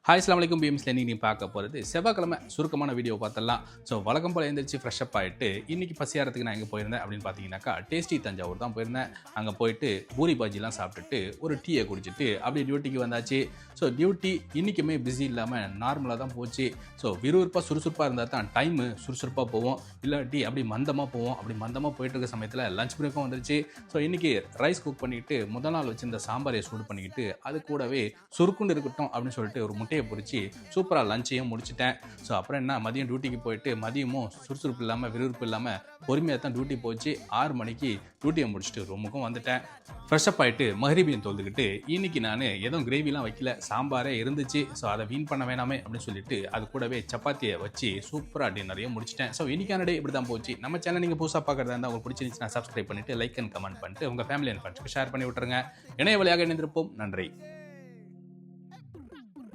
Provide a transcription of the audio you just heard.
Hi அஸ்ஸலாமு அலைக்கும் பிஎம்ஸ்ல நீ பார்க்க போகிறது செவ்வாய்க்கிழமை சுருக்கமான வீடியோ பார்த்தலாம். ஸோ வழக்கம் போல் எழுந்திரிச்சு ஃப்ரெஷ் அப் ஆகிட்டு இன்றைக்கி பசியாரத்துக்கு நான் எங்கே போயிருந்தேன் அப்படின்னு பார்த்தீங்கன்னாக்கா டேஸ்டி தஞ்சாவூர் தான் போயிருந்தேன். அங்கே போயிட்டு பூரி பாஜிலாம் சாப்பிட்டுட்டு ஒரு டீயை குடிச்சிட்டு அப்படியே டியூட்டிக்கு வந்தாச்சு. ஸோ டியூட்டி இன்றைக்குமே பிஸி இல்லாமல் நார்மலாக தான் போச்சு. ஸோ விறுவிறுப்பாக சுறுசுறுப்பாக இருந்தால் தான் டைமு சுறுசுறுப்பாக போவோம், இல்லாட்டி அப்படி மந்தமாக போவோம். அப்படி மந்தமாக போயிட்டு இருக்க சமயத்தில் லஞ்ச் பிரேக்கும் வந்துருச்சு. ஸோ இன்றைக்கி ரைஸ் குக் பண்ணிக்கிட்டு முதல் நாள் வச்சு இந்த சாம்பாரை சூடு பண்ணிக்கிட்டு அது கூடவே சுருக்குண்டு இருக்கட்டும் அப்படின்னு சொல்லிட்டு ஒரு முட்டையை பொரிச்சு சூப்பராக லஞ்சையும் முடிச்சிட்டேன். ஸோ அப்புறம் என்ன, மதியம் டியூட்டிக்கு போயிட்டு மதியமும் சுறுசுறுப்பு இல்லாமல் விறுவிறுப்பு இல்லாமல் பொறுமையாக தான் டியூட்டி போச்சு. 6 மணிக்கு டியூட்டியை முடிச்சுட்டு ரூமுக்கும் வந்துட்டேன். ஃப்ரெஷ் அப் ஆகிட்டு மஹ்ரிபியும் தொழுதுகிட்டு இன்னைக்கு நான் எதுவும் கிரேவிலாம் வைக்கல, சாம்பாரே இருந்துச்சு. ஸோ அதை வீண் பண்ண வேணாமே அப்படின்னு சொல்லிட்டு அது கூடவே சப்பாத்தியை வச்சு சூப்பராக டின்னரையும் முடிச்சிட்டேன். ஸோ இன்னைக்கான டே இப்படி தான் போச்சு. நம்ம சேனல் நீங்கள் புதுசாக பார்க்குறதா இருந்தால் உங்களுக்கு பிடிச்சிருந்துச்சுன்னா சப்ஸ்கிரைப் பண்ணிட்டு லைக் அண்ட் கமெண்ட் பண்ணிட்டு உங்கள் ஃபேமிலி அண்ட் ஃப்ரெண்ட்ஸ்க்கு ஷேர் பண்ணி விட்டுருங்க. இணைய வழியாக இணைந்திருப்போம். நன்றி.